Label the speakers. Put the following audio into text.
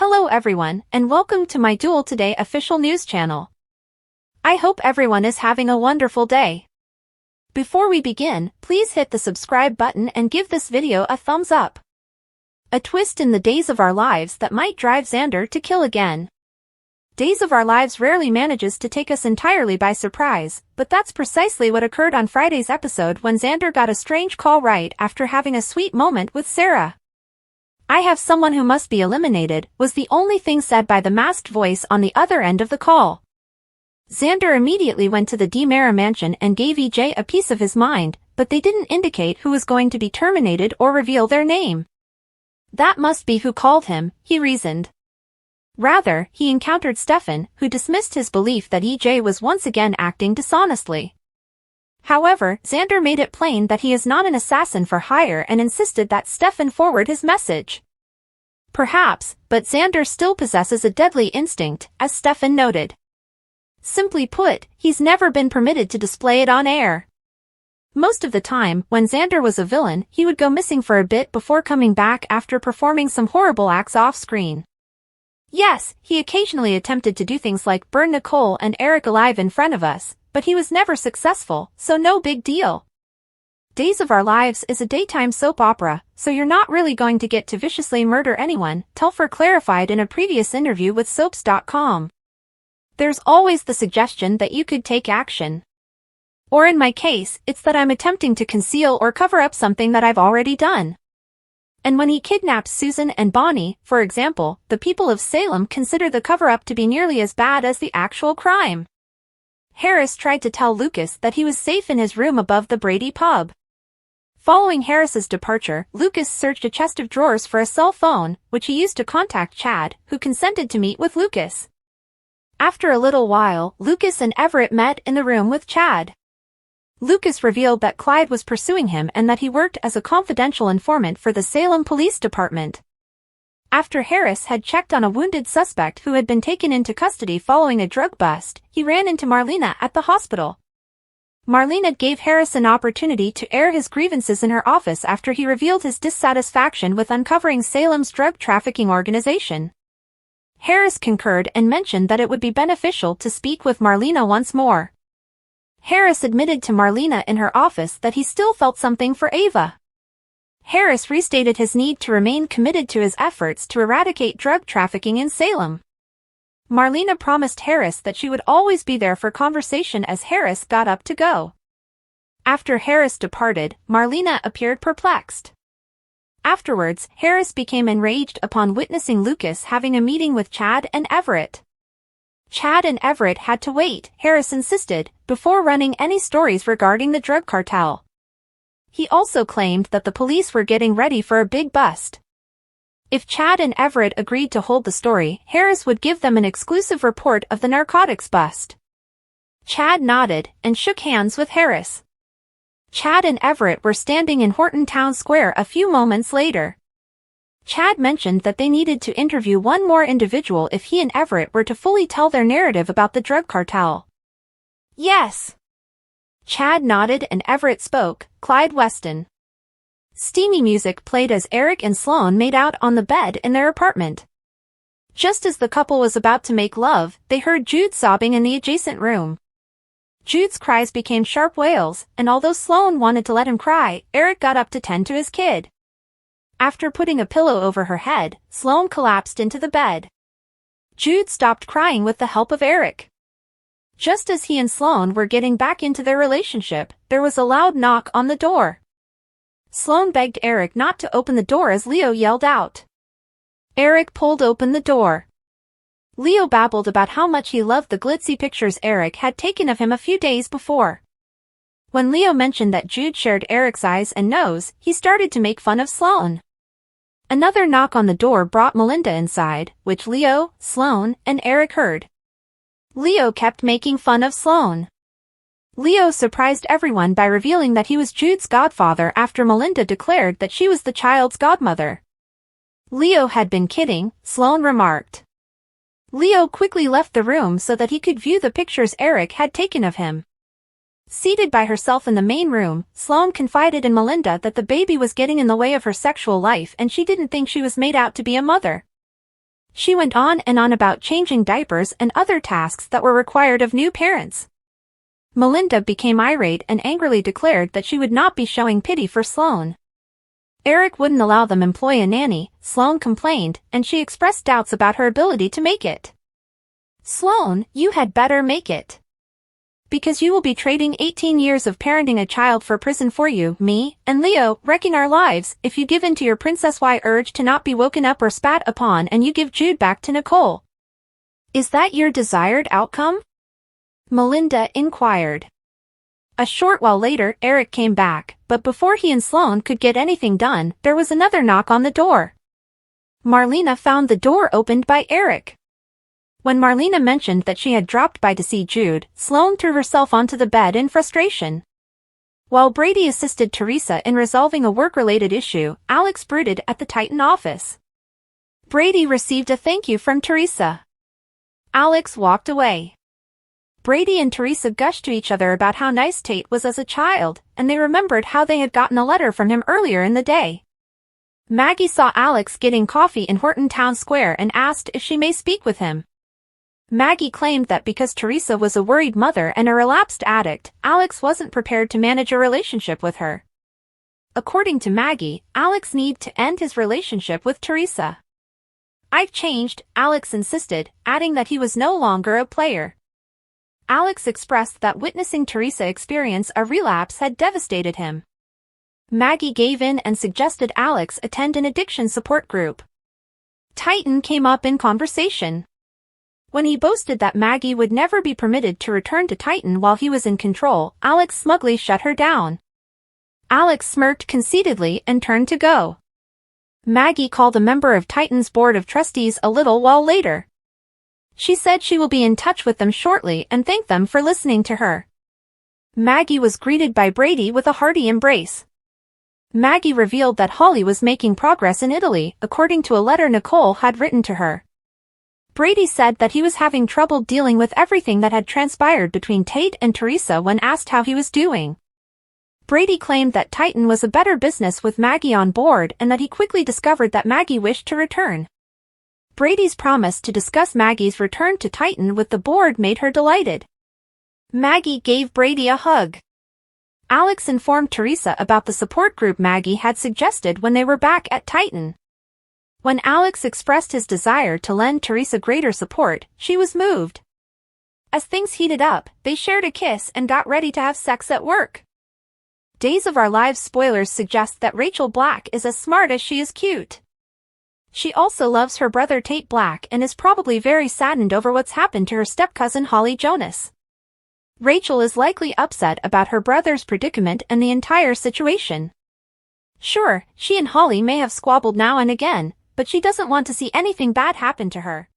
Speaker 1: Hello everyone, and welcome to my Duel Today official news channel. I hope everyone is having a wonderful day. Before we begin, please hit the subscribe button and give this video a thumbs up. A twist in the Days of Our Lives that might drive Xander to kill again. Days of Our Lives rarely manages to take us entirely by surprise, but that's precisely what occurred on Friday's episode when Xander got a strange call right after having a sweet moment with Sarah. "I have someone who must be eliminated," was the only thing said by the masked voice on the other end of the call. Xander immediately went to the DeMera mansion and gave EJ a piece of his mind, but they didn't indicate who was going to be terminated or reveal their name. That must be who called him, he reasoned. Rather, he encountered Stefan, who dismissed his belief that EJ was once again acting dishonestly. However, Xander made it plain that he is not an assassin for hire and insisted that Stefan forward his message. Perhaps, but Xander still possesses a deadly instinct, as Stefan noted. Simply put, he's never been permitted to display it on air. Most of the time, when Xander was a villain, he would go missing for a bit before coming back after performing some horrible acts off-screen. Yes, he occasionally attempted to do things like burn Nicole and Eric alive in front of us, but he was never successful, so no big deal. Days of Our Lives is a daytime soap opera, so you're not really going to get to viciously murder anyone, Telfer clarified in a previous interview with Soaps.com. There's always the suggestion that you could take action. Or in my case, it's that I'm attempting to conceal or cover up something that I've already done. And when he kidnaps Susan and Bonnie, for example, the people of Salem consider the cover-up to be nearly as bad as the actual crime. Harris tried to tell Lucas that he was safe in his room above the Brady pub. Following Harris's departure, Lucas searched a chest of drawers for a cell phone, which he used to contact Chad, who consented to meet with Lucas. After a little while, Lucas and Everett met in the room with Chad. Lucas revealed that Clyde was pursuing him and that he worked as a confidential informant for the Salem Police Department. After Harris had checked on a wounded suspect who had been taken into custody following a drug bust, he ran into Marlena at the hospital. Marlena gave Harris an opportunity to air his grievances in her office after he revealed his dissatisfaction with uncovering Salem's drug trafficking organization. Harris concurred and mentioned that it would be beneficial to speak with Marlena once more. Harris admitted to Marlena in her office that he still felt something for Ava. Harris restated his need to remain committed to his efforts to eradicate drug trafficking in Salem. Marlena promised Harris that she would always be there for conversation as Harris got up to go. After Harris departed, Marlena appeared perplexed. Afterwards, Harris became enraged upon witnessing Lucas having a meeting with Chad and Everett. Chad and Everett had to wait, Harris insisted, before running any stories regarding the drug cartel. He also claimed that the police were getting ready for a big bust. If Chad and Everett agreed to hold the story, Harris would give them an exclusive report of the narcotics bust. Chad nodded and shook hands with Harris. Chad and Everett were standing in Horton Town Square a few moments later. Chad mentioned that they needed to interview one more individual if he and Everett were to fully tell their narrative about the drug cartel. Yes. Chad nodded and Everett spoke, Clyde Weston. Steamy music played as Eric and Sloane made out on the bed in their apartment. Just as the couple was about to make love, they heard Jude sobbing in the adjacent room. Jude's cries became sharp wails, and although Sloane wanted to let him cry, Eric got up to tend to his kid. After putting a pillow over her head, Sloane collapsed into the bed. Jude stopped crying with the help of Eric. Just as he and Sloane were getting back into their relationship, there was a loud knock on the door. Sloane begged Eric not to open the door as Leo yelled out. Eric pulled open the door. Leo babbled about how much he loved the glitzy pictures Eric had taken of him a few days before. When Leo mentioned that Jude shared Eric's eyes and nose, he started to make fun of Sloane. Another knock on the door brought Melinda inside, which Leo, Sloane, and Eric heard. Leo kept making fun of Sloane. Leo surprised everyone by revealing that he was Jude's godfather after Melinda declared that she was the child's godmother. Leo had been kidding, Sloane remarked. Leo quickly left the room so that he could view the pictures Eric had taken of him. Seated by herself in the main room, Sloane confided in Melinda that the baby was getting in the way of her sexual life and she didn't think she was made out to be a mother. She went on and on about changing diapers and other tasks that were required of new parents. Melinda became irate and angrily declared that she would not be showing pity for Sloane. Eric wouldn't allow them employ a nanny, Sloane complained, and she expressed doubts about her ability to make it. Sloane, you had better make it. Because you will be trading 18 years of parenting a child for prison for you, me, and Leo, wrecking our lives, if you give in to your princess-wise urge to not be woken up or spat upon and you give Jude back to Nicole. Is that your desired outcome? Melinda inquired. A short while later, Eric came back, but before he and Sloane could get anything done, there was another knock on the door. Marlena found the door opened by Eric. When Marlena mentioned that she had dropped by to see Jude, Sloane threw herself onto the bed in frustration. While Brady assisted Teresa in resolving a work-related issue, Alex brooded at the Titan office. Brady received a thank you from Teresa. Alex walked away. Brady and Teresa gushed to each other about how nice Tate was as a child, and they remembered how they had gotten a letter from him earlier in the day. Maggie saw Alex getting coffee in Horton Town Square and asked if she may speak with him. Maggie claimed that because Teresa was a worried mother and a relapsed addict, Alex wasn't prepared to manage a relationship with her. According to Maggie, Alex needed to end his relationship with Teresa. "I've changed," Alex insisted, adding that he was no longer a player. Alex expressed that witnessing Teresa experience a relapse had devastated him. Maggie gave in and suggested Alex attend an addiction support group. Titan came up in conversation. When he boasted that Maggie would never be permitted to return to Titan while he was in control, Alex smugly shut her down. Alex smirked conceitedly and turned to go. Maggie called a member of Titan's board of trustees a little while later. She said she will be in touch with them shortly and thanked them for listening to her. Maggie was greeted by Brady with a hearty embrace. Maggie revealed that Holly was making progress in Italy, according to a letter Nicole had written to her. Brady said that he was having trouble dealing with everything that had transpired between Tate and Teresa when asked how he was doing. Brady claimed that Titan was a better business with Maggie on board and that he quickly discovered that Maggie wished to return. Brady's promise to discuss Maggie's return to Titan with the board made her delighted. Maggie gave Brady a hug. Alex informed Teresa about the support group Maggie had suggested when they were back at Titan. When Alex expressed his desire to lend Teresa greater support, she was moved. As things heated up, they shared a kiss and got ready to have sex at work. Days of Our Lives spoilers suggest that Rachel Black is as smart as she is cute. She also loves her brother Tate Black and is probably very saddened over what's happened to her step-cousin Holly Jonas. Rachel is likely upset about her brother's predicament and the entire situation. Sure, she and Holly may have squabbled now and again, but she doesn't want to see anything bad happen to her.